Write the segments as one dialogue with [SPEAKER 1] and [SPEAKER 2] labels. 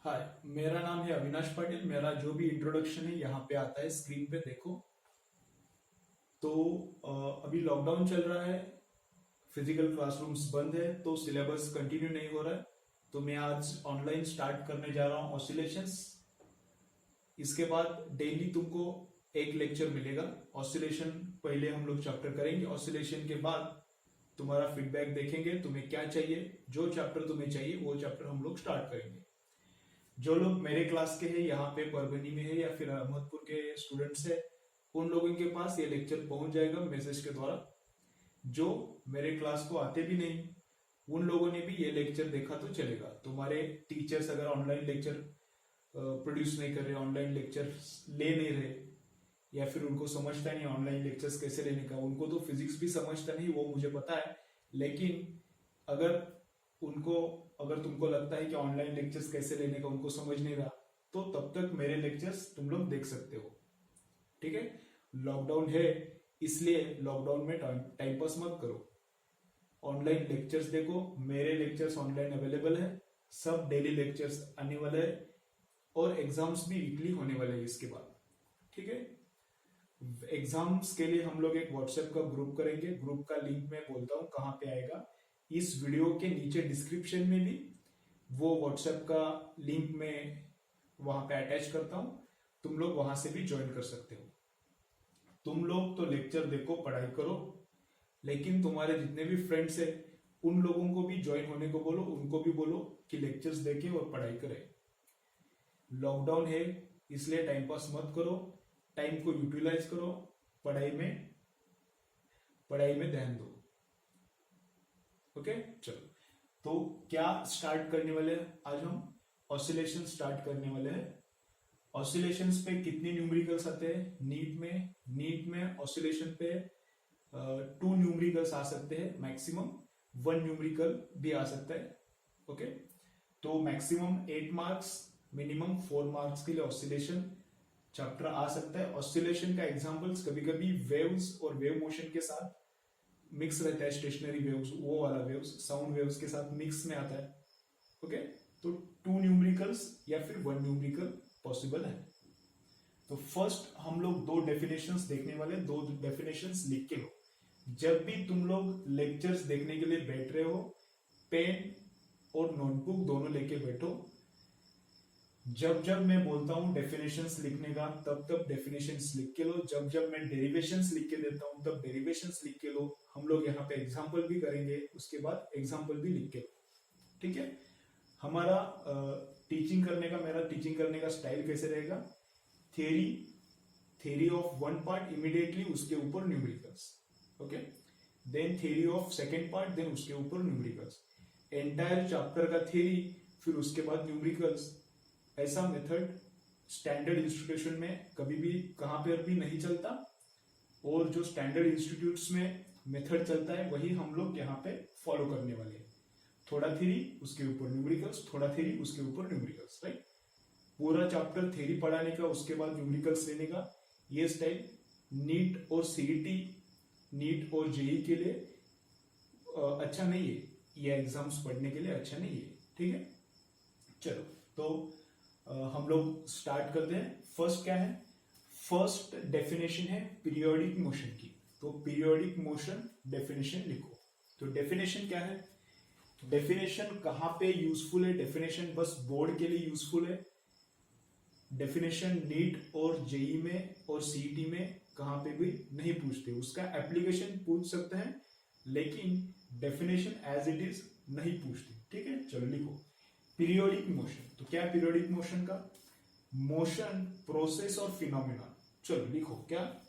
[SPEAKER 1] हाय, मेरा नाम है अविनाश पाटिल। मेरा जो भी इंट्रोडक्शन है यहाँ पे आता है, स्क्रीन पे देखो। तो अभी लॉकडाउन चल रहा है, फिजिकल क्लासरूम्स बंद है, तो सिलेबस कंटिन्यू नहीं हो रहा है। तो मैं आज ऑनलाइन स्टार्ट करने जा रहा हूँ ऑसिलेशंस। इसके बाद डेली तुमको एक लेक्चर मिलेगा। ऑसिलेशन पहले हम लोग चैप्टर करेंगे, ऑसिलेशन के बाद तुम्हारा फीडबैक देखेंगे, तुम्हें क्या चाहिए। जो चैप्टर तुम्हें चाहिए वो चैप्टर हम लोग स्टार्ट करेंगे। जो लोग मेरे क्लास के हैं, यहाँ पे परभनी में है या फिर अहमदपुर के स्टूडेंट्स है, उन लोगों के पास ये लेक्चर पहुंच जाएगा मैसेज के द्वारा। जो मेरे क्लास को आते भी नहीं, उन लोगों ने भी ये लेक्चर देखा तो चलेगा। तुम्हारे टीचर्स अगर ऑनलाइन लेक्चर प्रोड्यूस नहीं कर रहे, ऑनलाइन लेक्चर ले नहीं रहे, या फिर उनको समझता नहीं ऑनलाइन लेक्चर्स कैसे लेने का, उनको तो फिजिक्स भी समझता नहीं, वो मुझे पता है। लेकिन अगर उनको अगर तुमको लगता है कि ऑनलाइन लेक्चर्स कैसे लेने का उनको समझ नहीं रहा, तो तब तक मेरे लेक्चर्स तुम लोग देख सकते हो। ठीक है, लॉकडाउन है इसलिए लॉकडाउन में टाइम पास मत करो, ऑनलाइन लेक्चर्स देखो। मेरे लेक्चर्स ऑनलाइन अवेलेबल है, सब डेली लेक्चर्स आने वाले हैं, और एग्जाम्स भी वीकली होने वाले हैं इसके बाद। ठीक है, एग्जाम्स के लिए हम लोग एक व्हाट्सएप का ग्रुप करेंगे। ग्रुप का लिंक मैं बोलता हूँ कहाँ पे आएगा, इस वीडियो के नीचे डिस्क्रिप्शन में भी वो व्हाट्सएप का लिंक मैं वहां पे अटैच करता हूं। तुम लोग वहां से भी ज्वाइन कर सकते हो। तुम लोग तो लेक्चर देखो, पढ़ाई करो, लेकिन तुम्हारे जितने भी फ्रेंड्स है उन लोगों को भी ज्वाइन होने को बोलो, उनको भी बोलो कि लेक्चर्स देखें और पढ़ाई करें। लॉकडाउन है इसलिए टाइम पास मत करो, टाइम को यूटिलाइज करो, पढ़ाई में ध्यान दो। ओके, चलो। तो क्या स्टार्ट करने वाले हैं आज हम? ऑसिलेशन स्टार्ट करने वाले हैं। ऑसिलेशंस पे कितने न्यूमेरिकल्स आते हैं नीट में ऑसिलेशन पे 2 न्यूमेरिकल्स आ सकते हैं, मैक्सिमम 1 न्यूमेरिकल भी आ सकता है। ओके, तो मैक्सिमम 8 मार्क्स, मिनिमम 4 मार्क्स के लिए ऑसिलेशन चैप्टर आ सकता है। ऑसिलेशन का एग्जांपल्स कभी कभी वेव्स और वेव मोशन के साथ मिक्स रहता है, स्टेशनरी वेव्स, वो वाला वेव्स साउंड वेव्स के साथ मिक्स में आता है। ओके, तो 2 न्यूमेरिकल्स या फिर 1 न्यूमेरिकल पॉसिबल है। तो फर्स्ट हम लोग 2 डेफिनेशंस देखने वाले, 2 डेफिनेशंस लिख के लो। जब भी तुम लोग लेक्चर्स देखने के लिए बैठ रहे हो, पेन और नोटबुक दोनों लेके बैठो। जब जब मैं बोलता हूं डेफिनेशंस लिखने का, तब तब डेफिनेशंस लिख के लो। जब जब मैं डेरिवेशंस लिख के देता हूं, तब डेरिवेशंस लिख के लो। हम लोग यहाँ पे एग्जाम्पल भी करेंगे, उसके बाद एग्जाम्पल भी लिख के लो। ठीक है, हमारा मेरा टीचिंग करने का स्टाइल कैसे रहेगा? Theory of one part immediately, उसके ऊपर numericals. Okay, then theory of second part, then उसके ऊपर न्यूमेरिकल्स। एंटायर चैप्टर का थ्योरी, फिर उसके बाद न्यूमेरिकल्स। ऐसा मेथड स्टैंडर्ड इंस्टीट्यूशन में कभी भी कहां पर भी नहीं चलता, और जो स्टैंडर्ड इंस्टीट्यूट्स में मेथड चलता है वही हम लोग यहाँ पे फॉलो करने वाले हैं। थोड़ा थ्योरी उसके ऊपर न्यूमेरिकल्स, थोड़ा थ्योरी उसके ऊपर न्यूमेरिकल्स, राइट। पूरा चैप्टर थ्योरी पढ़ाने का, उसके बाद न्यूमेरिकल्स लेने का, ये स्टाइल नीट और सीईटी, नीट और जेई के लिए अच्छा नहीं है। ये एग्जाम्स पढ़ने के लिए अच्छा नहीं है। ठीक है, चलो। तो हम लोग स्टार्ट करते हैं। फर्स्ट क्या है? फर्स्ट डेफिनेशन है पीरियोडिक मोशन की। तो पीरियोडिक मोशन डेफिनेशन लिखो। तो डेफिनेशन क्या है? डेफिनेशन कहां पे यूजफुल है? डेफिनेशन बस बोर्ड के लिए यूजफुल है। डेफिनेशन नीट और जेई में और सीईटी में कहां पे भी नहीं पूछते। उसका एप्लीकेशन पूछ सकते हैं, लेकिन डेफिनेशन एज इट इज नहीं पूछते। ठीक है, चलो लिखो पीरियोडिक मोशन। तो क्या है पीरियोडिक मोशन का? मोशन, प्रोसेस और फिनोमिना। चलो लिखो क्या?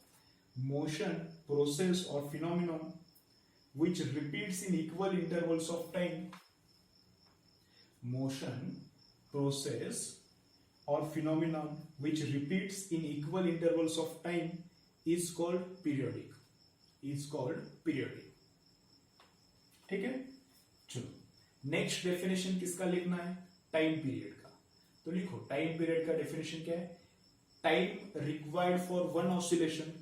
[SPEAKER 1] मोशन, प्रोसेस और phenomenon which repeats in equal intervals of time. Motion, process or phenomenon which repeats in equal intervals of time is called periodic. ठीक है, चलो नेक्स्ट डेफिनेशन किसका लिखना है? टाइम पीरियड का। तो लिखो टाइम पीरियड का डेफिनेशन क्या है? Time required for one oscillation,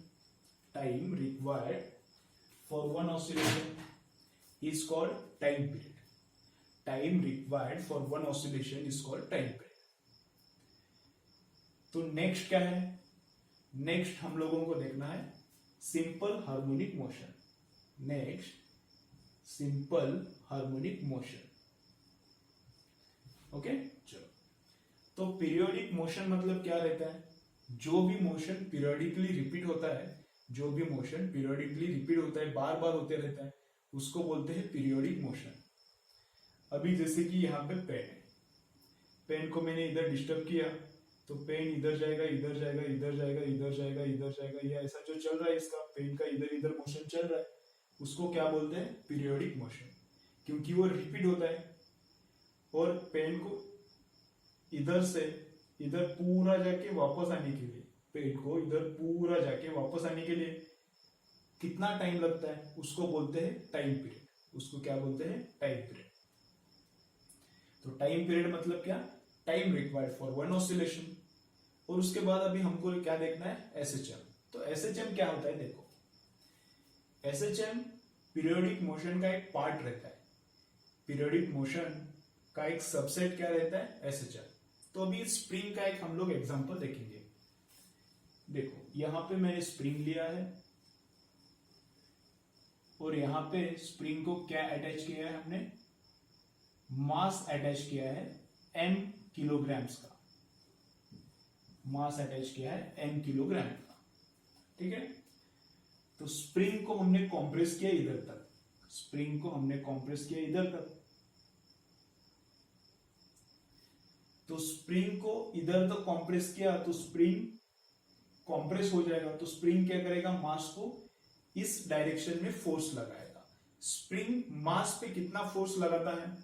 [SPEAKER 1] time required for one oscillation is called time period. Time required for one oscillation is called time period. तो नेक्स्ट क्या है, नेक्स्ट हम लोगों को देखना है simple harmonic motion. Next simple harmonic motion. Okay चलो, तो पीरियोडिक मोशन मतलब क्या रहता है, जो भी मोशन पीरियोडिकली रिपीट होता है, जो भी मोशन पीरियोडिकली रिपीट होता है, बार बार होते रहता है, उसको बोलते हैं पीरियोडिक मोशन। अभी जैसे कि यहाँ पे पेन है, पेन को मैंने इधर डिस्टर्ब किया तो पेन इधर जाएगा, इधर जाएगा, इधर जाएगा, इधर जाएगा, इधर जाएगा, ये ऐसा जो चल रहा है इसका पेन का इधर इधर मोशन चल रहा है, उसको क्या बोलते हैं, पीरियोडिक मोशन, क्योंकि वो रिपीट होता है। और पेन को इधर से इधर पूरा जाके वापस आने के लिए, पेन को इधर पूरा जाके वापस आने के लिए कितना टाइम लगता है, उसको बोलते हैं टाइम पीरियड। उसको क्या बोलते हैं, टाइम पीरियड। तो टाइम पीरियड मतलब क्या, time required for one oscillation. और उसके बाद अभी हमको क्या देखना है, एसएचएम। तो एसएचएम क्या होता है, देखो एसएचएम पीरियोडिक मोशन का एक पार्ट रहता है, पीरियोडिक मोशन का एक सबसेट क्या रहता है, एसएचएम। तो अभी स्प्रिंग का एक हम लोग एग्जांपल देखेंगे। देखो यहां पे मैंने स्प्रिंग लिया है और यहां पे स्प्रिंग को क्या अटैच किया है, हमने मास अटैच किया है m किलोग्राम्स का, मास अटैच किया है m किलोग्राम का, ठीक है। तो स्प्रिंग को हमने कॉम्प्रेस किया इधर तक, स्प्रिंग को हमने कॉम्प्रेस किया इधर तक, तो स्प्रिंग को इधर तक कॉम्प्रेस किया तो स्प्रिंग कॉम्प्रेस हो जाएगा। तो स्प्रिंग क्या करेगा, मास को इस डायरेक्शन में फोर्स लगाएगा। स्प्रिंग मास पे कितना फोर्स लगाता है,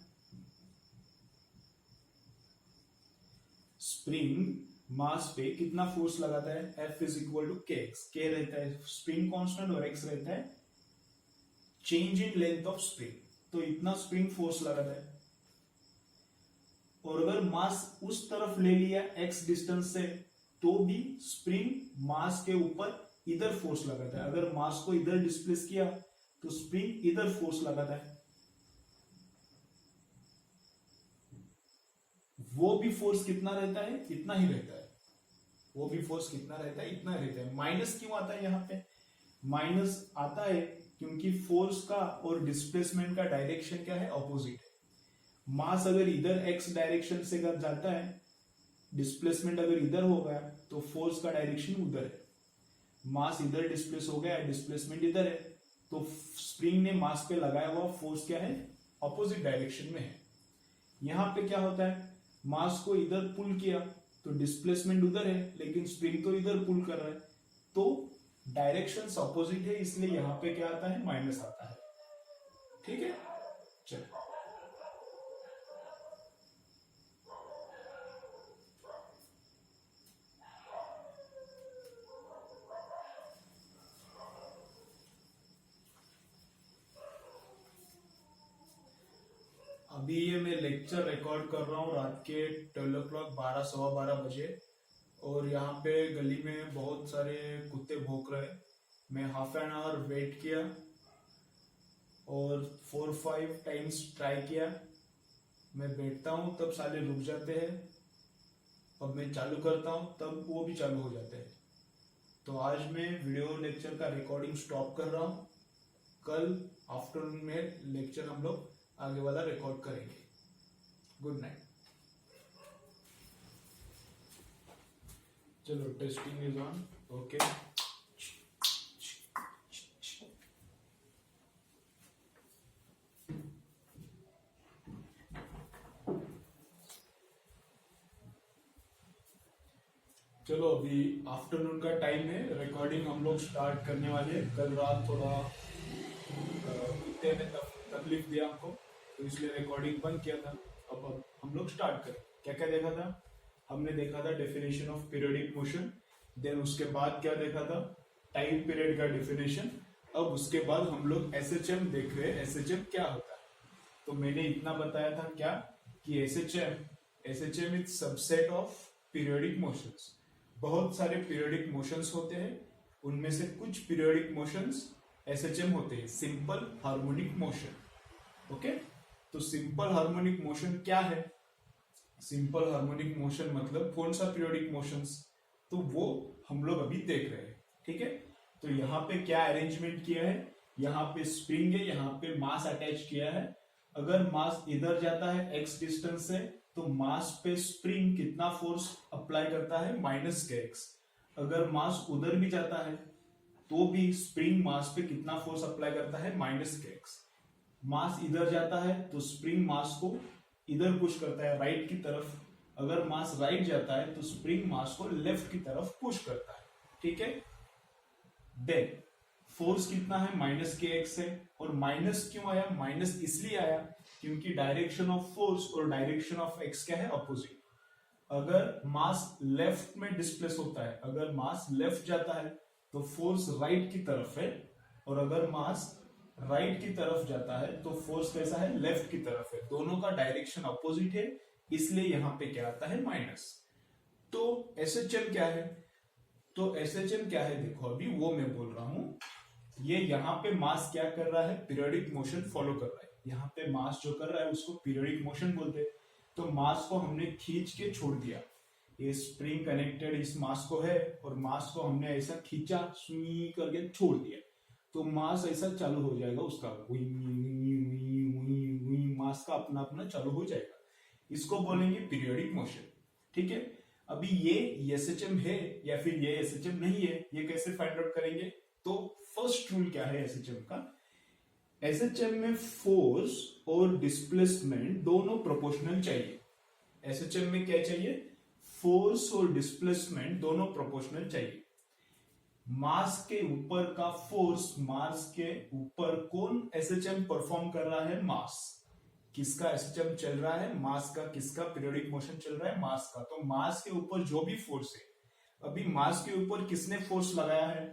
[SPEAKER 1] स्प्रिंग मास पे कितना फोर्स लगाता है, F इज इक्वल टू के एक्स। के रहता है स्प्रिंग कांस्टेंट और एक्स रहता है change in length of spring. तो इतना स्प्रिंग फोर्स लगाता है। और अगर मास उस तरफ ले लिया x डिस्टेंस से, तो भी स्प्रिंग मास के ऊपर इधर फोर्स लगाता है। अगर मास को इधर डिस्प्लेस किया तो स्प्रिंग इधर फोर्स लगाता है। वो भी फोर्स कितना रहता है, इतना ही रहता है। वो भी फोर्स कितना रहता है, इतना रहता है। माइनस क्यों आता है यहाँ पे, माइनस आता है क्योंकि फोर्स का और डिस्प्लेसमेंट का डायरेक्शन क्या है, ऑपोजिट है। मास अगर इधर x डायरेक्शन से जाता है, डिस्प्लेसमेंट अगर इधर होगा तो फोर्स का डायरेक्शन उधर है। मास इधर डिस्प्लेस हो गया, डिस्प्लेसमेंट इधर है, तो स्प्रिंग ने मास पे लगाया हुआ फोर्स क्या है, ऑपोजिट डायरेक्शन में है। यहां पे क्या होता है, मास को इधर पुल किया तो डिस्प्लेसमेंट उधर है, लेकिन स्प्रिंग तो इधर पुल कर रहा है, तो डायरेक्शंस ऑपोजिट है, इसलिए यहां पे क्या आता है, माइनस आता है। ठीक है, चलो अभी ये मैं लेक्चर रिकॉर्ड कर रहा हूँ रात के 12 o'clock 12 सवा 12 बजे, और यहाँ पे गली में बहुत सारे कुत्ते भौंक रहे। मैं हाफ एन आवर वेट किया और 4-5 टाइम्स ट्राई किया। मैं बैठता हूँ तब साले रुक जाते हैं, अब मैं चालू करता हूँ तब वो भी चालू हो जाते हैं। तो आज मैं वीडियो लेक्चर का रिकॉर्डिंग स्टॉप कर रहा हूँ। कल आफ्टरनून में लेक्चर हम लोग आगे वाला रिकॉर्ड करेंगे। Good night. चलो टेस्टिंग इज ऑन, ओके। चलो अभी आफ्टरनून का टाइम है, रिकॉर्डिंग हम लोग स्टार्ट करने वाले हैं। कल रात थोड़ा कुत्ते ने तकलीफ दिया हमको, तो इसलिए रिकॉर्डिंग बंद किया था। अब हम लोग स्टार्ट करें। क्या क्या देखा था हमने, देखा था definition of periodic motion, then उसके बाद क्या देखा था, टाइम पीरियड का डेफिनेशन। अब उसके बाद हम लोग एसएचएम देख रहे हैं, एसएचएम क्या होता है। तो मैंने इतना बताया था क्या, कि SHM is subset of periodic motions. बहुत सारे पीरियोडिक मोशंस होते हैं, उनमें से कुछ पीरियोडिक मोशंस एसएचएम होते हैं, सिंपल हार्मोनिक मोशन। ओके, तो सिंपल हार्मोनिक मोशन क्या है, सिंपल हार्मोनिक मोशन मतलब कौन सा पीरियोडिक मोशंस, तो वो हम लोग अभी देख रहे हैं। ठीक है, तो यहाँ पे क्या अरेंजमेंट किया है, यहाँ पे स्प्रिंग है, यहाँ पे मास अटैच किया है। अगर मास इधर जाता है x डिस्टेंस से, तो मास पे स्प्रिंग कितना फोर्स अप्लाई करता है, -kx। अगर मास उधर भी जाता है तो भी स्प्रिंग मास पे कितना फोर्स अप्लाई करता है, -kx। मास इधर जाता है तो स्प्रिंग मास को इधर पुश करता है, राइट की तरफ। अगर मास राइट जाता है तो स्प्रिंग मास को लेफ्ट की तरफ पुश करता है। ठीक है, देन फोर्स कितना है, -kx है। और माइनस क्यों आया, माइनस इसलिए आया क्योंकि डायरेक्शन ऑफ फोर्स और डायरेक्शन ऑफ x क्या है, अपोजिट। अगर मास लेफ्ट में डिस्प्लेस होता है, अगर मास लेफ्ट जाता है तो फोर्स राइट की तरफ है, और अगर मास राइट की तरफ जाता है तो फोर्स कैसा है, लेफ्ट की तरफ है। दोनों का डायरेक्शन अपोजिट है, इसलिए यहां पे क्या आता है, माइनस। तो SHM क्या है, तो SHM क्या है देखो, अभी वो मैं बोल रहा हूं। ये यहाँ पे मास क्या कर रहा है, पीरियोडिक मोशन फॉलो कर रहा है। यहाँ पे मास जो कर रहा है उसको पीरियोडिक मोशन बोलते हैं। तो मास को हमने खींच के छोड़ दिया, ये स्प्रिंग कनेक्टेड इस मास को है, और मास को हमने ऐसा खींचा, स्वी करके छोड़ दिया, तो मास ऐसा चालू हो जाएगा उसका, मास का अपना अपना चालू हो जाएगा। इसको बोलेंगे पीरियोडिक मोशन। ठीक है, अभी ये SHM है या फिर ये SHM नहीं है, ये कैसे फाइंड आउट करेंगे। तो फर्स्ट रूल क्या है SHM का, SHM में फोर्स और डिस्प्लेसमेंट दोनों प्रोपोर्शनल चाहिए। SHM में क्या चाहिए, फोर्स और डिस्प्लेसमेंट दोनों प्रोपोर्शनल चाहिए। मास के ऊपर का फोर्स, मास के ऊपर कौन SHM परफॉर्म कर रहा है, मास। किसका SHM चल रहा है, मास का। किसका पीरियोडिक मोशन चल रहा है, मास का। तो मास के ऊपर जो भी फोर्स है, अभी मास के ऊपर किसने फोर्स लगाया है,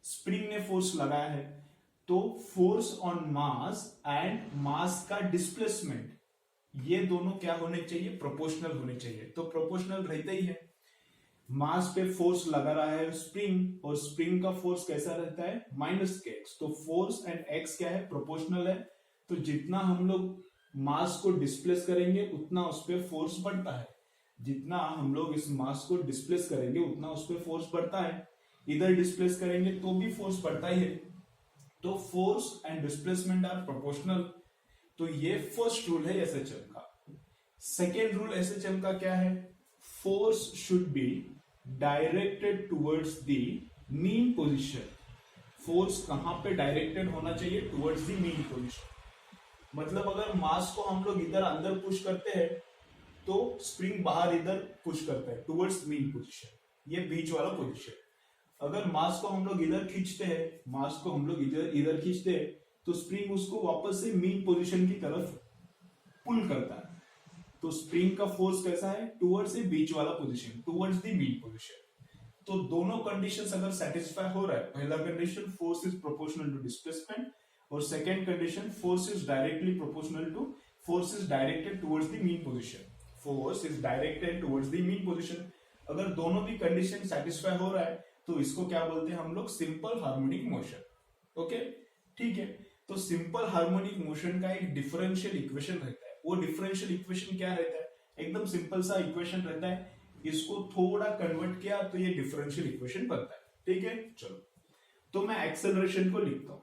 [SPEAKER 1] स्प्रिंग ने फोर्स लगाया है। तो force on mass and mass का डिस्प्लेसमेंट, ये दोनों क्या होने चाहिए, प्रोपोर्शनल होने चाहिए। तो प्रोपोर्शनल रहता ही है, मास पे फोर्स लगा रहा है स्प्रिंग, और स्प्रिंग का फोर्स कैसा रहता है, -kx। तो फोर्स एंड x क्या है, प्रोपोर्शनल है। तो जितना हम लोग मास को डिस्प्लेस करेंगे उतना उस पर फोर्स बढ़ता है, जितना हम लोग इस मास को डिस्प्लेस करेंगे उतना उस पर फोर्स बढ़ता है। इधर डिस्प्लेस करेंगे तो भी फोर्स बढ़ता ही है। तो force and displacement are proportional. तो ये फर्स्ट रूल है SHM का। सेकेंड रूल SHM का क्या है, force should be directed towards the mean position. Force कहां पे डायरेक्टेड होना चाहिए, टुवर्ड्स द मीन पोजीशन। मतलब अगर मास को हम लोग इधर अंदर पुश करते हैं तो स्प्रिंग बाहर इधर पुश करता है, टुवर्ड्स मीन पोजीशन, ये बीच वाला पोजीशन। अगर मास को हम लोग इधर खींचते हैं, मास को हम लोग इधर खींचते हैं, तो स्प्रिंग उसको वापस से मीन पोजीशन की तरफ पुल करता है। तो स्प्रिंग का फोर्स कैसा है, टुवर्ड्स द बीच वाला position, towards the mean position. तो दोनों कंडीशंस अगर सेटिस्फाई हो रहा है, पहला condition force is proportional to displacement, और second condition force is directly proportional to, force is directed towards the mean position, force is directed towards the mean position. अगर दोनों भी कंडीशन सेटिस्फाई हो रहा है तो इसको क्या बोलते हैं हम लोग, सिंपल हार्मोनिक मोशन। ओके, ठीक है। तो सिंपल हार्मोनिक मोशन का एक डिफरेंशियल इक्वेशन रहता है। वो डिफरेंशियल इक्वेशन क्या रहता है, एकदम सिंपल सा इक्वेशन रहता है, इसको थोड़ा कन्वर्ट किया तो ये डिफरेंशियल इक्वेशन बनता है। ठीक है, चलो तो मैं एक्सेलरेशन को लिखता हूं।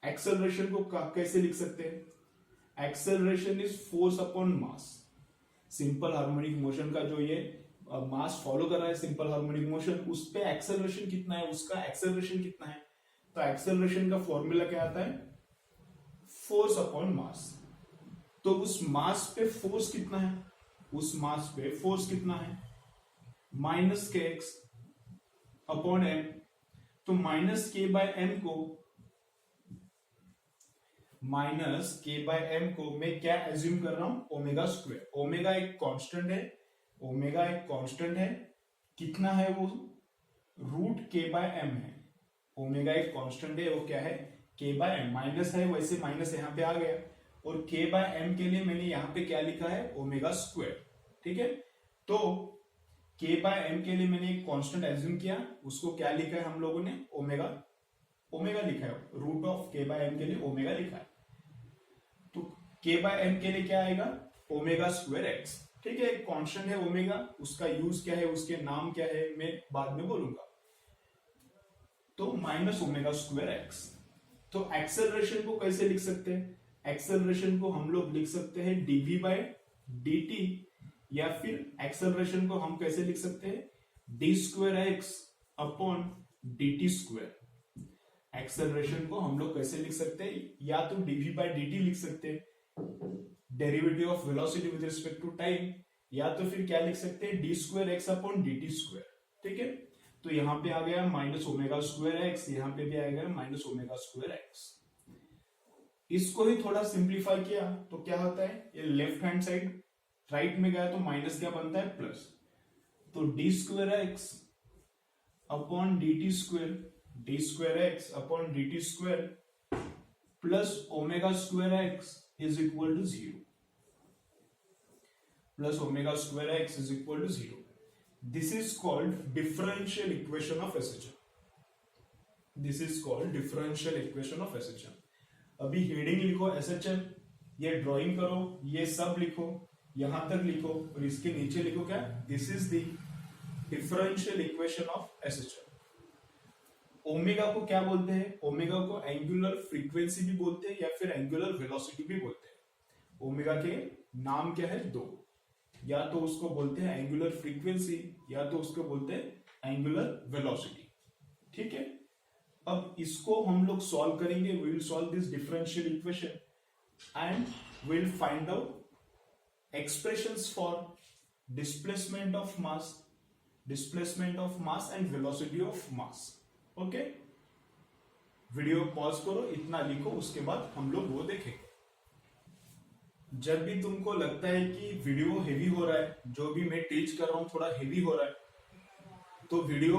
[SPEAKER 1] एक्सेलरेशन को कैसे लिख सकते हैं, acceleration is force upon mass. Simple harmonic motion का जो ये मास फॉलो कर रहा है सिंपल हार्मोनिक मोशन, उस पे एक्सेलरेशन कितना है, उसका एक्सेलरेशन कितना है। तो एक्सेलरेशन का फॉर्मूला क्या आता है, फोर्स अपॉन मास। तो उस मास पे फोर्स कितना है, उस मास पे फोर्स कितना है, -kx अपॉन m। तो -k/m को मैं क्या एज्यूम कर रहा हूं, ओमेगा स्क्वायर। ओमेगा एक कांस्टेंट है, ओमेगा एक कांस्टेंट है, कितना है वो, √k/m है। ओमेगा एक कांस्टेंट है, वो क्या है, k/m। माइनस है, वैसे माइनस यहां पे आ गया, और k/m के लिए मैंने यहां पे क्या लिखा है, ओमेगा स्क्वायर। ठीक है, तो k/m के लिए मैंने एक कांस्टेंट एज्यूम किया, उसको क्या लिखा है हम लोगों ने, ओमेगा। ओमेगा लिखा है, √k/m के लिए ओमेगा लिखा है। तो k/m के लिए क्या आएगा, ओमेगा स्क्वायर x। ठीक है, एक कांस्टेंट है ओमेगा, उसका यूज क्या है, उसके नाम क्या है, मैं बाद में बोलूंगा। तो माइनस ओमेगा स्क्वायर एक्स। तो एक्सेलरेशन को कैसे लिख सकते हैं? एक्सेलरेशन को हम लोग लिख सकते हैं dv बाय dt, या फिर एक्सेलरेशन को हम कैसे लिख सकते हैं, D square X upon dt square. Acceleration को हम लोग कैसे लिख सकते हैं, या तो dv बाय dt लिख सकते हैं, derivative of velocity with respect to time, या तो फिर क्या लिख सकते हैं, D square X upon dt square. ठीक है, तो यहां पे आ गया माइनस ओमेगा स्क्वायर एक्स, यहां पे भी आएगा माइनस ओमेगा स्क्वायर एक्स। इसको ही थोड़ा सिंप्लीफाई किया तो क्या होता है, ये लेफ्ट हैंड साइड राइट में गया तो माइनस क्या बनता है, प्लस। तो D square X upon dt square, D square X upon dt square plus omega square X is equal to 0, plus omega square X is equal to 0। This is called differential equation of SHM. This is called differential equation of SHM. अभी heading लिखो SHM, ये drawing करो, ये सब लिखो, यहां तक लिखो, और इसके नीचे लिखो क्या, this is the differential equation of SHM। Omega को क्या बोलते हैं, ओमेगा को एंगुलर फ्रीक्वेंसी भी बोलते हैं या फिर एंगुलर वेलोसिटी भी बोलते हैं। ओमेगा के नाम क्या है, दो, या तो उसको बोलते हैं एंगुलर फ्रीक्वेंसी, या तो उसको बोलते हैं एंगुलर वेलोसिटी। ठीक है, अब इसको हम लोग सॉल्व करेंगे, we will solve this differential equation and we will find out expressions for displacement of mass and velocity of mass. Okay, video pause करो, इतना लिखो, उसके बाद हम लोग वो देखेंगे। जब भी तुमको लगता है कि वीडियो हेवी हो रहा है, जो भी मैं टीच कर रहा हूं थोड़ा हेवी हो रहा है, तो वीडियो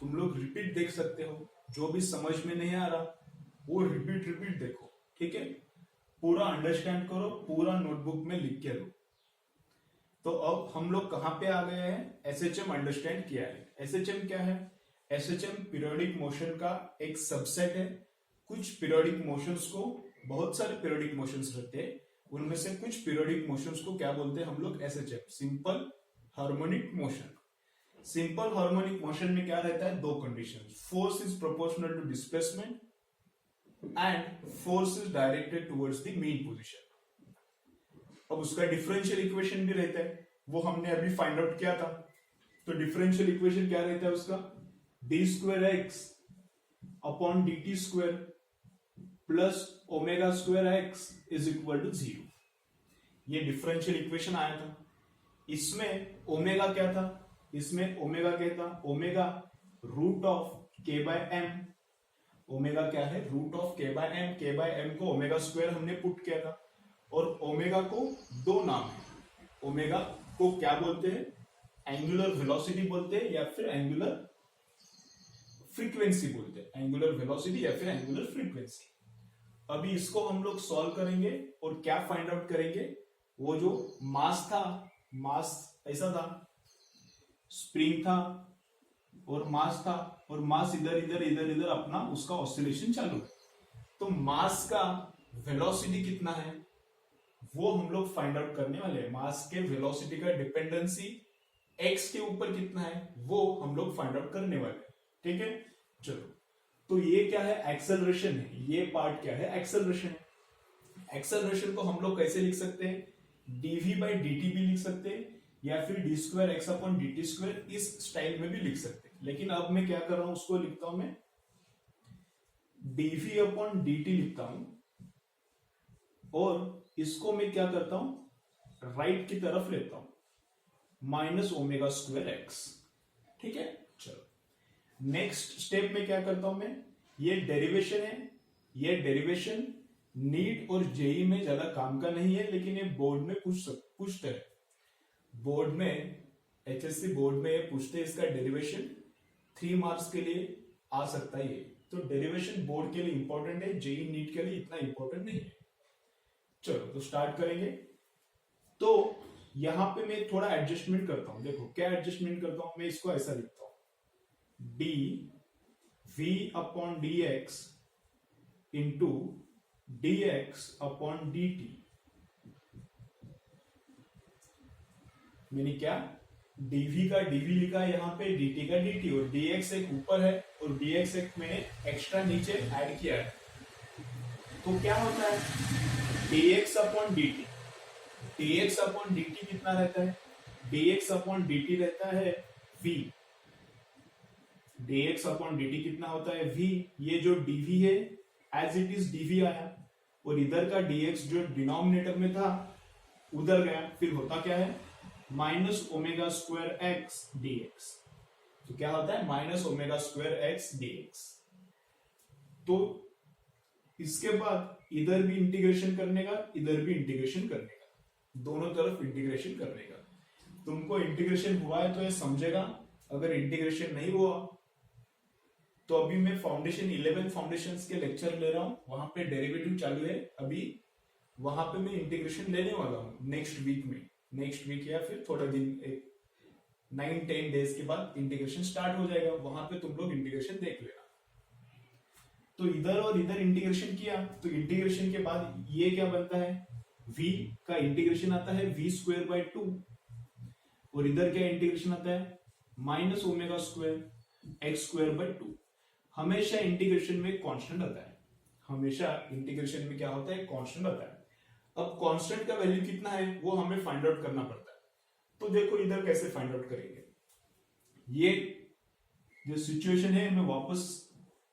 [SPEAKER 1] तुम लोग रिपीट देख सकते हो। जो भी समझ में नहीं आ रहा वो रिपीट देखो। ठीक है, पूरा अंडरस्टैंड करो, पूरा नोटबुक में लिख के लो। तो अब हम लोग कहां पे आ गए हैं, एसएचएम अंडरस्टैंड किया है। एसएचएम क्या है, एसएचएम पीरियोडिक मोशन का एक सबसेट है। कुछ पीरियोडिक मोशंस को, बहुत सारे पीरियोडिक मोशंस रहते हैं, उनमें से कुछ पीरियोडिक मोशंस को क्या बोलते हैं हम लोग, SHM, simple harmonic motion. Simple harmonic motion में क्या रहता है, दो condition, force is proportional to displacement and force is directed towards the mean position. अब उसका डिफरेंशियल इक्वेशन भी रहता है, वो हमने अभी फाइंड आउट किया था। तो डिफरेंशियल इक्वेशन क्या रहता है उसका, D square X upon D T square plus omega square X is equal to 0। ये डिफरेंशियल इक्वेशन आया था। इसमें ओमेगा क्या था, इसमें ओमेगा क्या था, ओमेगा रूट ऑफ के बाय एम। ओमेगा क्या है, रूट ऑफ के बाय एम। के बाय एम को ओमेगा स्क्वायर हमने पुट किया था। और ओमेगा को दो नाम है, ओमेगा को क्या बोलते हैं, एंगुलर वेलोसिटी बोलते हैं या फिर एंगुलर फ्रीक्वेंसी बोलते हैं, एंगुलर वेलोसिटी या फिर एंगुलर फ्रीक्वेंसी। अभी इसको हम लोग सॉल्व करेंगे और क्या फाइंड आउट करेंगे, वो जो मास था, मास ऐसा था, स्प्रिंग था और मास था, और मास इधर इधर इधर इधर अपना उसका ऑसिलेशन चालू है। तो मास का वेलोसिटी कितना है वो हम लोग फाइंड आउट करने वाले हैं। मास के वेलोसिटी का डिपेंडेंसी एक्स के ऊपर कितना है वो हम लोग फाइंड आउट करने वाले हैं। ठीक है, चलो, तो ये क्या है, एक्सेलरेशन है। ये पार्ट क्या है, एक्सेलरेशन है। एक्सेलरेशन को हम लोग कैसे लिख सकते हैं, dv बाई dt भी लिख सकते हैं, या फिर D square X upon dt square, इस स्टाइल में भी लिख सकते हैं। लेकिन अब मैं क्या कर रहा हूं, उसको लिखता हूं मैं dv अपॉन dt लिखता हूं, और इसको मैं क्या करता हूं, राइट की तरफ लेता हूं, माइनस ओमेगा स्क्वायर एक्स। ठीक है, चलो नेक्स्ट स्टेप में क्या करता हूं मैं, ये डेरिवेशन है, ये डेरिवेशन नीट और जेई में ज्यादा काम का नहीं है, लेकिन ये बोर्ड में पूछते हैं, बोर्ड में, एचएससी बोर्ड में ये पूछते हैं, इसका डेरिवेशन 3 मार्क्स के लिए आ सकता है ये। तो डेरिवेशन बोर्ड के लिए इंपॉर्टेंट है, जेई नीट के लिए इतना इंपॉर्टेंट नहीं है। चलो तो स्टार्ट करेंगे। तो यहां पे मैं थोड़ा एडजस्टमेंट करता हूं, देखो क्या एडजस्टमेंट करता हूं मैं, इसको ऐसा लिखता हूं, D V upon D X into D X upon D T मैंने क्या dv का dv लिखा है यहाँ पे, dt का dt, और dx एक ऊपर है और dx एक मैंने एक्स्ट्रा नीचे ऐड किया है। तो क्या होता है dx upon dt, dx upon dt कितना रहता है, dx अपॉन dt रहता है v, dx अपॉन dt कितना होता है v, ये जो dv है एज इट इज dv आया, और इधर का dx जो डिनोमिनेटर में था उधर गया, फिर होता क्या है minus omega square x dx। तो क्या होता है minus omega square x dx। तो इसके बाद इधर भी इंटीग्रेशन करने का, इधर भी इंटीग्रेशन करने का, दोनों तरफ इंटीग्रेशन करने का। तुमको इंटीग्रेशन हुआ है तो ये समझेगा, अगर इंटीग्रेशन नहीं हुआ तो अभी मैं फाउंडेशन 11 फाउंडेशंस के लेक्चर ले रहा हूं, वहां पे डेरिवेटिव चालू है अभी, वहां पे मैं इंटीग्रेशन लेने वाला हूं नेक्स्ट वीक में, नेक्स्ट वीक या फिर थोड़ा दिन, एक 9-10 डेज के बाद इंटीग्रेशन स्टार्ट हो जाएगा, वहां पे तुम लोग इंटीग्रेशन देख लेना। तो इधर और इधर इंटीग्रेशन किया, तो इंटीग्रेशन के बाद ये क्या बनता है, v का इंटीग्रेशन आता है v स्क्वायर बाय 2, और इधर क्या इंटीग्रेशन आता है minus omega square X square by 2। हमेशा इंटीग्रेशन में कांस्टेंट आता है, हमेशा इंटीग्रेशन में क्या होता है कांस्टेंट आता है। अब कांस्टेंट का वैल्यू कितना है वो हमें फाइंड आउट करना पड़ता है। तो देखो इधर कैसे फाइंड आउट करेंगे, ये जो सिचुएशन है मैं वापस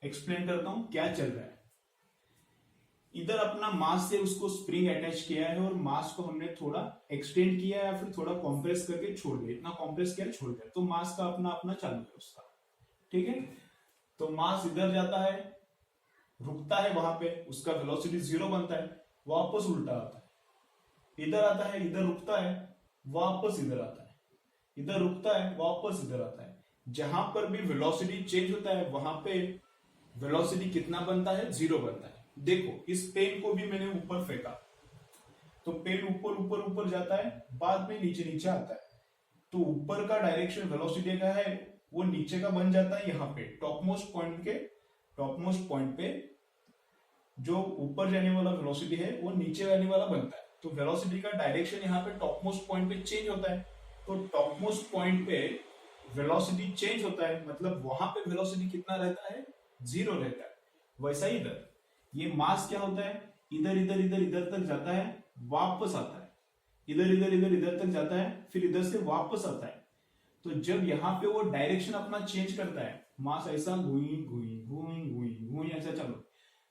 [SPEAKER 1] एक्सप्लेन करता हूं क्या चल रहा है। इधर अपना मास से उसको स्प्रिंग अटैच किया है और मास को हमने थोड़ा एक्सटेंड किया है या फिर थोड़ा कॉम्प्रेस करके छोड़ दिया, इतना कॉम्प्रेस किया छोड़ दिया, तो मास का अपना अपना चालू है उसका, ठीक है। तो मास इधर जाता है, रुकता है वहां पे, उसका वेलोसिटी 0 बनता है, वापस उल्टा आता है, इधर आता है, इधर रुकता है, वापस इधर आता है, इधर रुकता है, वापस इधर आता है। जहां पर भी वेलोसिटी चेंज होता है वहां पे वेलोसिटी कितना बनता है 0 बनता है। देखो इस पेन को भी मैंने ऊपर फेंका तो पेन ऊपर ऊपर ऊपर जाता है, बाद में नीचे नीचे आता है, तो ऊपर का डायरेक्शन वेलोसिटी का है वो नीचे का बन जाता है। यहाँ पे टॉप मोस्ट पॉइंट पे जो ऊपर जाने वाला वेलोसिटी है वो नीचे आने वाला बनता है, तो वेलोसिटी का डायरेक्शन यहाँ पे टॉप मोस्ट पॉइंट पे चेंज होता है। तो टॉप मोस्ट पॉइंट पे वेलोसिटी चेंज होता है, मतलब वहां पे वेलोसिटी कितना रहता है 0 रहता है। वैसा ही इधर ये मास क्या होता है, इधर इधर इधर इधर तक जाता है, वापस आता है, इधर इधर इधर इधर तक जाता है, फिर इधर से वापस आता है। तो जब यहाँ पे वो डायरेक्शन अपना चेंज करता है, मास ऐसा घुई घुई घुई घुई घुई ऐसा चलो,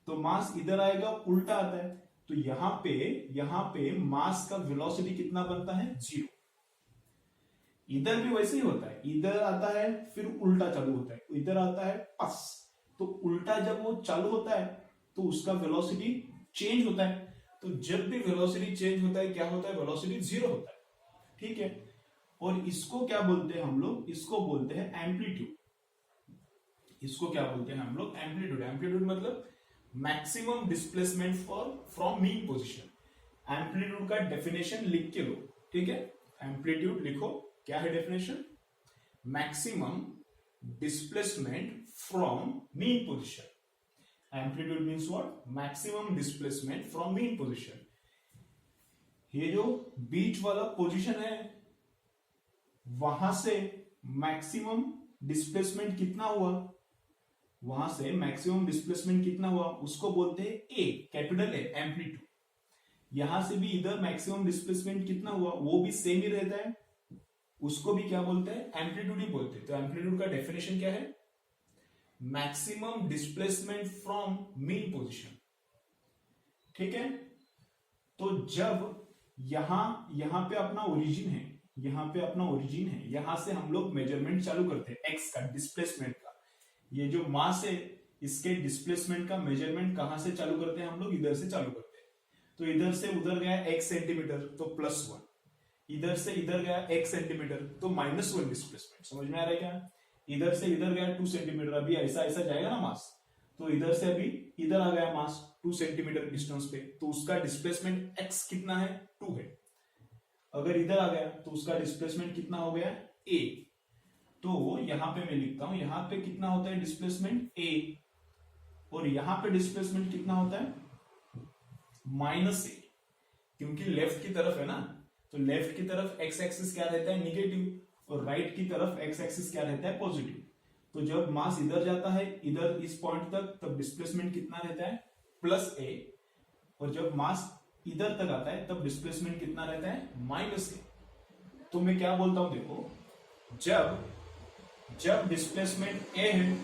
[SPEAKER 1] तो मास इधर आएगा उल्टा आता है, तो यहाँ पे मास का वेलोसिटी कितना बनता है 0। इधर भी वैसे ही होता है, इधर आता है फिर उल्टा चालू होता है, इधर आता है पस, तो उल्टा जब वो चालू होता है तो उसका वेलोसिटी चेंज होता है। तो जब भी वेलोसिटी चेंज होता है क्या होता है, वेलोसिटी 0 होता है, ठीक है। और इसको क्या बोलते हैं हम लोग, इसको बोलते हैं एम्पलीट्यूड। इसको क्या बोलते हैं हम लोग, एम्पलीट्यूड। एम्पलीट्यूड मतलब maximum displacement from mean position. Amplitude का डेफिनेशन लिख के लो, ठीक है। एम्पलीट्यूड लिखो, क्या है definition, maximum displacement from mean position. Amplitude means what, maximum displacement from mean position. ये जो बीच वाला पोजीशन है वहां से मैक्सिमम डिस्प्लेसमेंट कितना हुआ, वहां से मैक्सिमम डिस्प्लेसमेंट कितना हुआ उसको बोलते हैं ए, कैपिटल ए, एम्पलीट्यूड। यहां से भी इधर मैक्सिमम डिस्प्लेसमेंट कितना हुआ वो भी सेम ही रहता है, उसको भी क्या बोलते हैं, एम्पलीट्यूड ही बोलते हैं। तो एम्पलीट्यूड का डेफिनेशन क्या है, maximum displacement from mean position, ठीक है। तो जब यहां पे अपना ओरिजिन है, यहां से हम लोग मेजरमेंट चालू करते हैं एक्स का, डिस्प्लेसमेंट का। ये जो मास है इसके डिस्प्लेसमेंट का मेजरमेंट कहां से चालू करते हैं हम लोग, इधर से चालू करते हैं। तो इधर से उधर गया x सेंटीमीटर तो +1, इधर से इधर गया x सेंटीमीटर तो -1 डिस्प्लेसमेंट। समझ में आ रहा है क्या, इधर से इधर गया 2 सेंटीमीटर, अभी ऐसा ऐसा जाएगा ना मास, तो इधर से अभी इधर आ गया मास 2 सेंटीमीटर डिस्टेंस पे, तो उसका डिस्प्लेसमेंट x कितना है 2 है। अगर इधर आ गया तो उसका डिस्प्लेसमेंट कितना हो गया a। तो यहां पे मैं लिखता हूं, यहां पे कितना होता है डिस्प्लेसमेंट a, और यहां पे डिस्प्लेसमेंट कितना होता है -a, क्योंकि लेफ्ट की तरफ है ना, तो लेफ्ट की तरफ एक्स एक्सिस क्या रहता है, निगेटिव, और राइट की तरफ एक्स एक्सिस क्या रहता है, पॉजिटिव। तो जब मास इधर जाता है, इधर इस पॉइंट तक, तब डिस्प्लेसमेंट कितना रहता है, प्लस ए, और जब मास इधर तक आता है तब डिस्प्लेसमेंट कितना रहता है, माइनस ए। तो मैं क्या बोलता हूं, देखो, जब डिस्प्लेसमेंट ए है,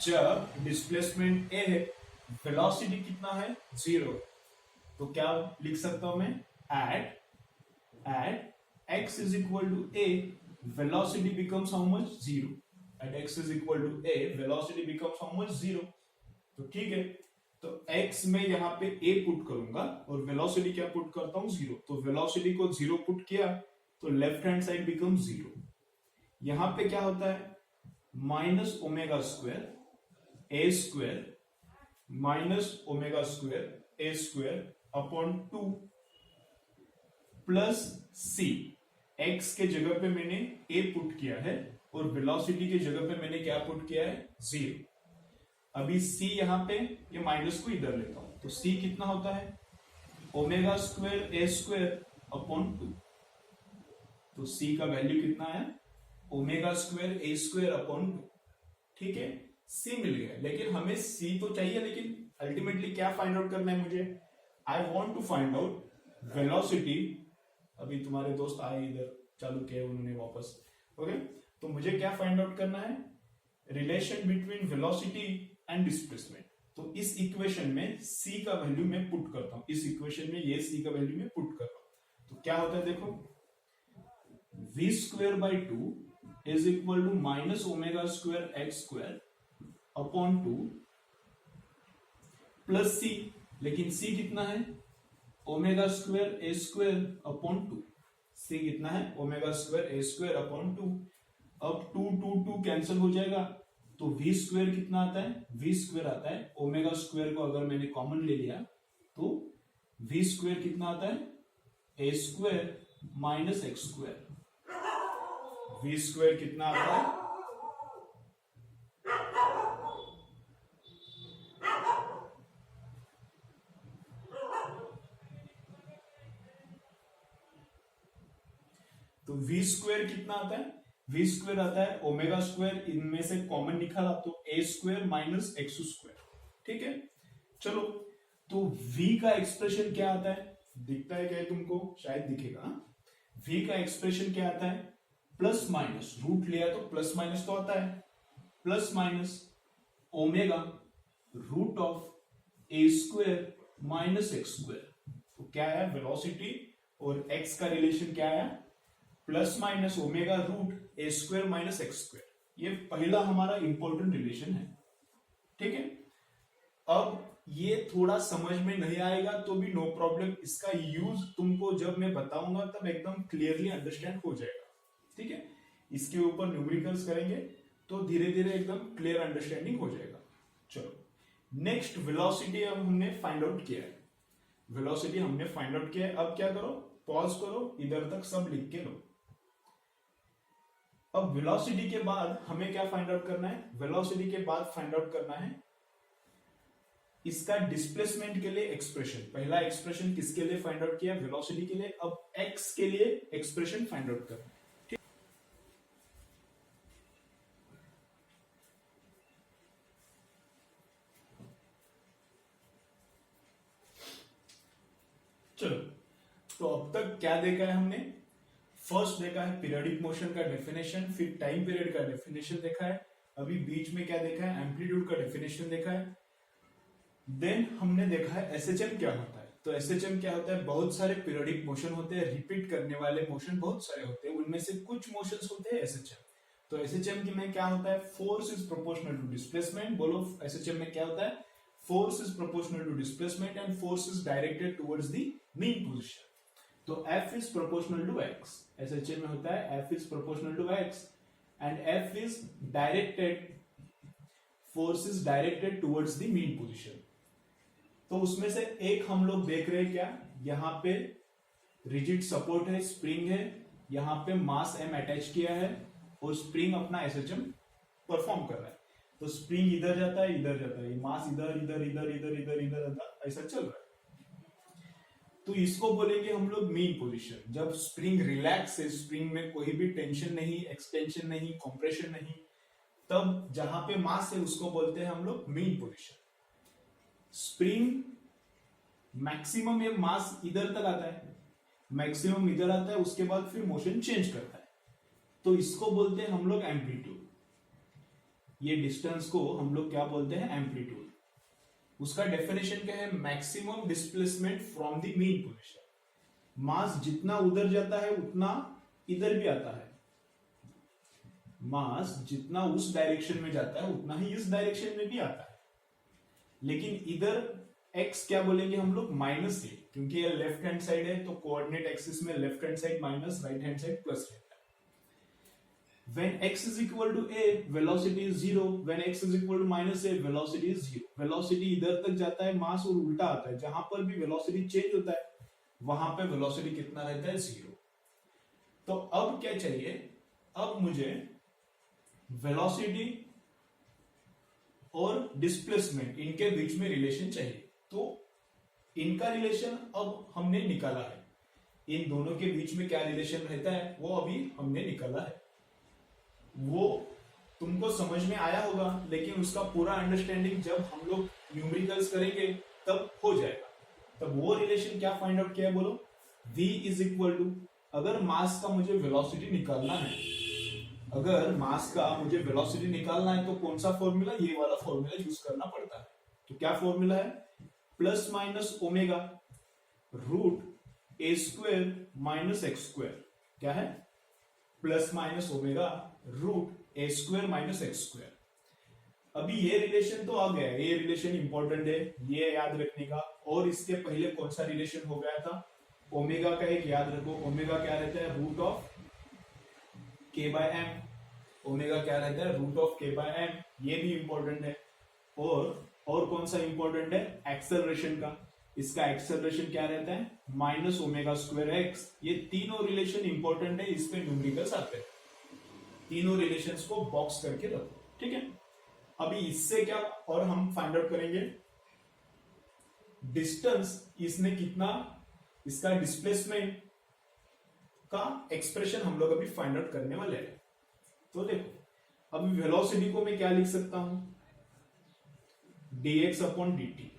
[SPEAKER 1] जब डिस्प्लेसमेंट ए है, वेलोसिटी कितना है, 0। तो क्या लिख सकता हूं मैं, eight x is equal to a, velocity becomes how much, 0। at x is equal to a, velocity becomes how much, 0। तो ठीक है, तो x में यहां पे a पुट करूंगा और वेलोसिटी क्या पुट करता हूं, 0। तो वेलोसिटी को 0 पुट किया तो लेफ्ट हैंड साइड बिकम 0। यहां पे क्या होता है, minus omega square A square minus omega square A square upon 2 plus C. X के जगह पे मैंने ए पुट किया है और वेलोसिटी के जगह पे मैंने क्या पुट किया है, 0। अभी सी यहां पे, ये माइनस को इधर लेता हूं, तो सी कितना होता है, omega square A square upon 2। तो सी का वैल्यू कितना है, omega square A square upon 2। ठीक है, सी मिल गया, लेकिन हमें सी तो चाहिए, लेकिन अल्टीमेटली क्या फाइंड आउट करना है मुझे, I want to find out velocity. अभी तुम्हारे दोस्त आए इधर, चालू किया उन्होंने वापस, ओके। तो मुझे क्या फाइंड आउट करना है, relation between velocity and displacement. तो इस इक्वेशन में सी का वैल्यू मैं पुट करता हूं, इस इक्वेशन में ये सी का वैल्यू मैं पुट कर रहा हूं। तो क्या होता है, देखो, v square by 2 is equal to minus omega square X square upon 2 plus C. लेकिन सी कितना है, omega square A square upon 2। C कितना है, omega square A square upon 2। अब 2 कैंसिल हो जाएगा, तो v स्क्वायर कितना आता है, v स्क्वायर आता है, ओमेगा स्क्वायर को अगर मैंने कॉमन ले लिया तो v स्क्वायर कितना आता है, A square minus X square. v square कितना आता है, तो v स्क्वायर कितना आता है, v स्क्वायर आता है ओमेगा स्क्वायर, इनमें से कॉमन निकाला तो a square minus X square. ठीक है, चलो, तो v का एक्सप्रेशन क्या आता है, दिखता है क्या तुमको, शायद दिखेगा। v का एक्सप्रेशन क्या आता है, प्लस माइनस, रूट लिया तो प्लस माइनस तो आता है, plus minus omega root of A square minus X square. तो क्या है, वेलोसिटी और x का रिलेशन क्या है, प्लस माइनस ओमेगा रूट ए स्क्वायर माइनस एक्स स्क्वायर। ये पहला हमारा इंपॉर्टेंट रिलेशन है। ठीक है, अब ये थोड़ा समझ में नहीं आएगा तो भी नो प्रॉब्लम, इसका यूज तुमको जब मैं बताऊंगा तब एकदम क्लियरली अंडरस्टैंड हो जाएगा। ठीक है, इसके ऊपर न्यूमेरिकल्स करेंगे तो धीरे धीरे एकदम क्लियर अंडरस्टैंडिंग हो जाएगा। चलो, नेक्स्ट वेलोसिटी अब हमने फाइंड आउट किया है, वेलोसिटी हमने फाइंड आउट किया है। अब क्या करो, पॉज करो, इधर तक सब लिख के लो। अब वेलोसिटी के बाद हमें क्या फाइंड आउट करना है, वेलोसिटी के बाद फाइंड आउट करना है इसका डिस्प्लेसमेंट के लिए एक्सप्रेशन। पहला एक्सप्रेशन किसके लिए फाइंड आउट किया, वेलोसिटी के लिए। अब एक्स के लिए एक्सप्रेशन फाइंड आउट करना है। ठीक, चलो, तो अब तक क्या देखा है हमने, फर्स्ट देखा है पीरियोडिक मोशन का डेफिनेशन, फिर टाइम पीरियड का डेफिनेशन देखा है, अभी बीच में क्या देखा है, एम्पलीट्यूड का डेफिनेशन देखा है। देन हमने देखा है एसएचएम क्या होता है। तो एसएचएम क्या होता है, बहुत सारे पीरियोडिक मोशन होते हैं, रिपीट करने वाले मोशन बहुत सारे होते हैं, उनमें से कुछ मोशंस होते हैं एसएचएम। तो एसएचएम में क्या होता है, force is proportional to displacement. बोलो एसएचएम में क्या होता है, force is proportional to displacement and force is directed towards the mean position. तो F is proportional to x, SHM में होता है F is proportional to x and F is directed, force is directed towards the mean position. तो उसमें से एक हम लोग देख रहे हैं क्या, यहां पे रिजिड सपोर्ट है, स्प्रिंग है, यहां पे मास m अटैच किया है और स्प्रिंग अपना एसएचएम परफॉर्म कर रहा है। तो स्प्रिंग इधर जाता है, इधर जाता है, मास इधर इधर इधर इधर इधर इधर ऐसा चल रहा है। तो इसको बोलेंगे हम लोग मीन पोजीशन। जब स्प्रिंग रिलैक्स है, स्प्रिंग में कोई भी टेंशन नहीं, एक्सटेंशन नहीं, कंप्रेशन नहीं, तब जहां पे मास है उसको बोलते हैं हम लोग मीन पोजीशन। स्प्रिंग मैक्सिमम ये मास इधर तक आता है, मैक्सिमम इधर आता है, उसके बाद फिर मोशन चेंज करता है, तो इसको बोलते हैं हम लोग एम्पलीट्यूड। ये डिस्टेंस को हम लोग क्या बोलते हैं? एम्पलीट्यूड। उसका डेफिनेशन क्या है? Maximum displacement from the mean position. Mass जितना उधर जाता है उतना इधर भी आता है, मास जितना उस डायरेक्शन में जाता है उतना ही इस डायरेक्शन में भी आता है। लेकिन इधर x क्या बोलेंगे हम लोग? माइनस है, क्योंकि ये लेफ्ट हैंड साइड है, तो कोऑर्डिनेट एक्सिस में left hand side minus, right hand side plus रहता है। When x is equal to a, velocity is 0. When x is equal to minus a, velocity is 0. Velocity इधर तक जाता है मास और उल्टा आता है। जहां पर भी velocity चेंज होता है वहां पे velocity कितना रहता है? 0। तो अब क्या चाहिए? अब मुझे velocity और डिस्प्लेसमेंट इनके बीच में रिलेशन चाहिए। तो इनका रिलेशन अब हमने निकाला है। इन दोनों के बीच में क्या रिलेशन रहता है वो अभी हमने निकाला है। वो तुमको समझ में आया होगा, लेकिन उसका पूरा अंडरस्टैंडिंग जब हम लोग न्यूमेरिकल्स करेंगे तब हो जाएगा। तब वो रिलेशन क्या फाइंड आउट किया है बोलो? v इज इक्वल टू, अगर मास का मुझे वेलोसिटी निकालना है, अगर मास का मुझे वेलोसिटी निकालना है तो कौन सा फॉर्मूला? ये वाला फॉर्मूला यूज करना पड़ता है। तो क्या फॉर्मूला है? प्लस माइनस ओमेगा रूट ए स्क्वायर माइनस एक्स स्क्वायर। क्या है? प्लस माइनस ओमेगा रूट ए स्क्वायर माइनस एक्स स्क्वायर। अभी ये रिलेशन तो आ गया है, ये रिलेशन इंपॉर्टेंट है, ये याद रखने का। और इसके पहले कौन सा रिलेशन हो गया था? ओमेगा का एक याद रखो, ओमेगा क्या रहता है? रूट ऑफ के बाय एम। ओमेगा क्या रहता है? रूट ऑफ के बाय एम। ये भी इंपॉर्टेंट है। और कौन सा इंपॉर्टेंट है? एक्सेलरेशन का। इसका एक्सेलरेशन क्या रहता है? Minus omega square x. ये तीनों रिलेशन इंपॉर्टेंट है, इस पे न्यूमेरिकल्स आते हैं। तीनों रिलेशंस को बॉक्स करके रखो, ठीक है। अभी इससे क्या और हम फाइंड आउट करेंगे? डिस्टेंस इसने कितना, इसका डिस्प्लेसमेंट का एक्सप्रेशन हम लोग अभी फाइंड आउट करने वाले हैं। तो देखो, अभी वेलोसिटी को मैं क्या लिख सकता हूं? dx upon dt।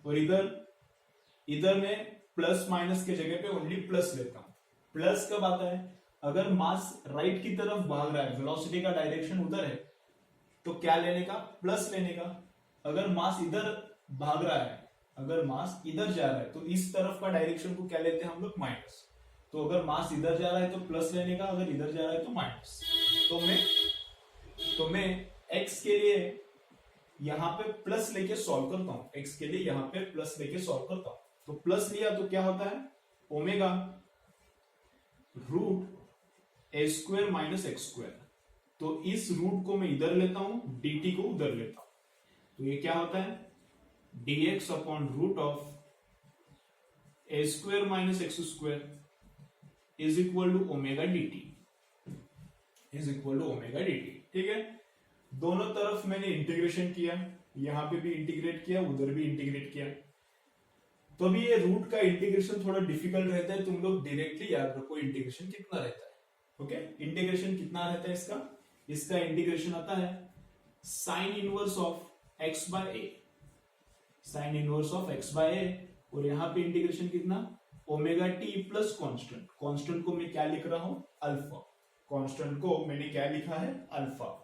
[SPEAKER 1] और इधर मैं प्लस माइनस के जगह पे ओनली प्लस लेता हूं। प्लस कब आता है? अगर मास राइट की तरफ भाग रहा है, वेलोसिटी का डायरेक्शन उधर है, तो क्या लेने का? प्लस लेने का। अगर मास इधर भाग रहा है, अगर मास इधर जा रहा है, तो इस तरफ का डायरेक्शन को क्या लेते हैं हम लोग? माइनस। तो अगर मास इधर जा रहा है तो प्लस लेने का, अगर इधर जा रहा है तो माइनस। तो मैं x के लिए यहां पे प्लस लेके सॉल्व करता हूं, x के लिए यहां पे प्लस लेके सॉल्व करता हूं। तो प्लस लिया तो क्या होता है? ओमेगा रूट ए स्क्वायर माइनस एक्स स्क्वायर। तो इस रूट को मैं इधर लेता हूं, dt को उधर लेता हूं, तो ये क्या होता है? dx upon root of A square minus X square is equal to omega dt, is equal to omega dt। ठीक है, दोनों तरफ मैंने इंटीग्रेशन किया, यहां पे भी इंटीग्रेट किया, उधर भी इंटीग्रेट किया। तो अभी ये रूट का इंटीग्रेशन थोड़ा डिफिकल्ट रहता है, तुम लोग डायरेक्टली याद रखो इंटीग्रेशन कितना रहता है। ओके, इंटीग्रेशन कितना रहता है इसका? इसका इंटीग्रेशन आता है sine inverse of X by A, sine inverse of X by A. और यहां पे इंटीग्रेशन कितना? Omega T plus constant. Constant को मैं क्या लिख रहा हूं? अल्फा। कॉन्स्टेंट को मैंने क्या लिखा है? अल्फा।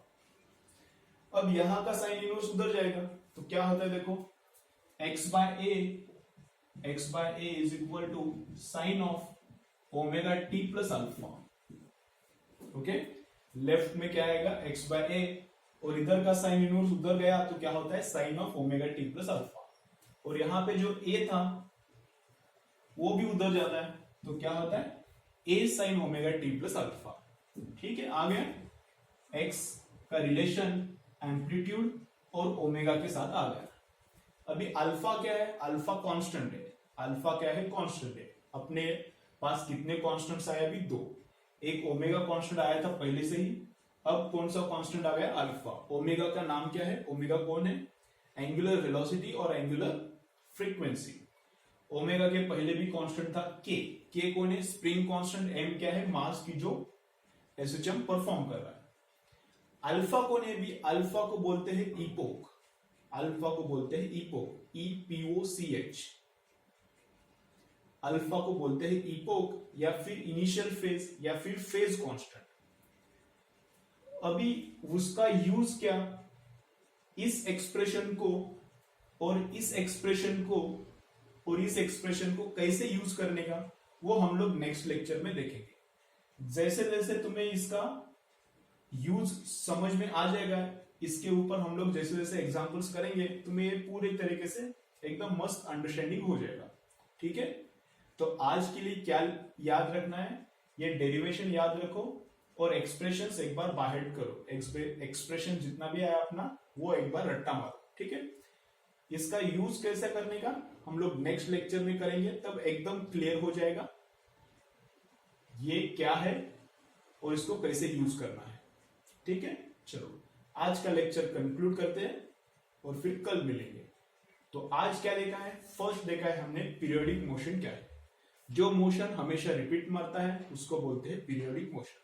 [SPEAKER 1] अब यहां का साइन इनवर्स उधर जाएगा, तो क्या होता है देखो, X by A is equal to sine of omega T plus alpha. Okay, left में क्या आएगा? एक्स बाय ए, और इधर का साइन इनवर्स उधर गया तो क्या होता है? Sine of omega T plus alpha. और यहां पे जो ए था वो भी उधर जाता है, तो क्या होता है? A sine omega T plus alpha. ठीक है, आ गया एक्स का रिलेशन एम्पलीट्यूड और ओमेगा के साथ आ गया। अभी अल्फा क्या है? अल्फा कांस्टेंट है। अल्फा क्या है? कांस्टेंट है। अपने पास कितने कांस्टेंट्स आए? अभी दो। एक ओमेगा कांस्टेंट आया था पहले से ही, अब कौन सा कांस्टेंट आ गया? अल्फा। ओमेगा का नाम क्या है? ओमेगा कौन है? एंगुलर वेलोसिटी और एंगुलर फ्रीक्वेंसी। ओमेगा के पहले भी कांस्टेंट था के। के कौन है? Spring constant. एम क्या है? मास की जो एसएचएम परफॉर्म कर रहा है। अल्फा कौन है? भी अल्फा को बोलते हैं इपोक। अल्फा को बोलते हैं इपोक, EPOCH। अल्फा को बोलते हैं इपोक या फिर इनिशियल फेज या फिर फेज कांस्टेंट। अभी उसका यूज क्या? इस एक्सप्रेशन को और इस एक्सप्रेशन को और इस एक्सप्रेशन को कैसे यूज करने का, वो हम लोग नेक्स्ट लेक्चर में देखेंगे। जैसे जैसे तुम्हें इसका यूज समझ में आ जाएगा, इसके ऊपर हम लोग जैसे जैसे एग्जांपल्स करेंगे, तुम्हें ये पूरे तरीके से एकदम मस्त अंडरस्टैंडिंग हो जाएगा। ठीक है, तो आज के लिए क्या याद रखना है? ये डेरिवेशन याद रखो और एक्सप्रेशंस एक बार बाहर करो। एक्सप्रेशन जितना भी आया अपना वो एक बार रट्टा मारो। ठीक है, इसका यूज कैसे करने का हम लोग नेक्स्ट लेक्चर में करेंगे, तब एकदम क्लियर हो जाएगा ये क्या है और इसको कैसे यूज करना है। ठीक है, चलो आज का लेक्चर कंक्लूड करते हैं और फिर कल मिलेंगे। तो आज क्या देखा है? फर्स्ट देखा है हमने पीरियोडिक मोशन क्या है। जो मोशन हमेशा रिपीट मारता है उसको बोलते हैं पीरियोडिक मोशन।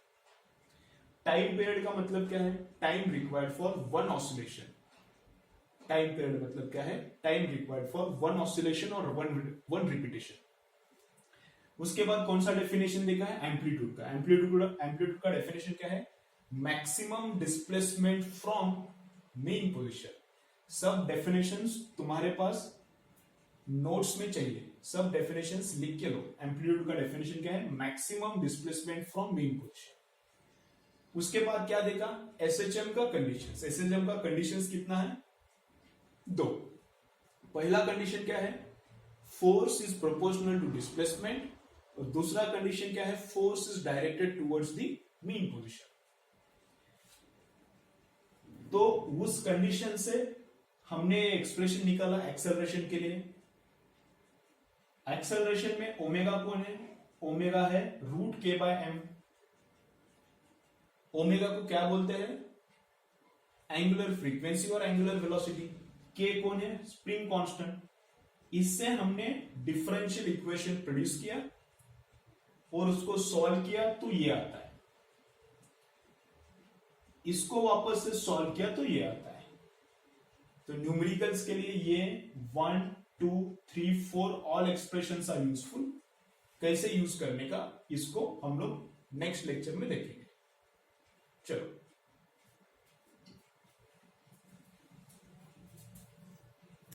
[SPEAKER 1] टाइम पीरियड का मतलब क्या है? Time required for one oscillation. Time period मतलब क्या है? Time required for one oscillation और वन रिपीटेशन। उसके बाद कौन सा डेफिनेशन देखा है? एम्पलीट्यूड का। एम्पलीट्यूड का डेफिनेशन क्या है? Maximum displacement from main position. सब डेफिनेशंस तुम्हारे पास नोट्स में चाहिए, सब डेफिनेशंस लिख के लो। एम्पलीट्यूड का डेफिनेशन क्या है? Maximum displacement from main position. उसके बाद क्या देखा? एसएचएम का कंडीशंस। एसएचएम का कंडीशंस कितना है? 2। पहला कंडीशन क्या है? Force is proportional to displacement. और दूसरा कंडीशन क्या है? Force is directed towards the mean position. तो उस कंडीशन से हमने एक्सप्रेशन निकाला एक्सेलरेशन के लिए। एक्सेलरेशन में ओमेगा कौन है? ओमेगा है √k/m। ओमेगा को क्या बोलते हैं? एंगुलर फ्रीक्वेंसी और एंगुलर वेलोसिटी। के कौन है? Spring constant. इससे हमने डिफरेंशियल इक्वेशन प्रोड्यूस किया और उसको सॉल्व किया तो ये आता है। इसको वापस से सॉल्व किया तो ये आता है। तो न्यूमेरिकल्स के लिए ये 1, 2, 3, 4 ऑल एक्सप्रेशंस आर यूजफुल। कैसे यूज करने का इसको हम लोग नेक्स्ट लेक्चर में देखेंगे। चलो।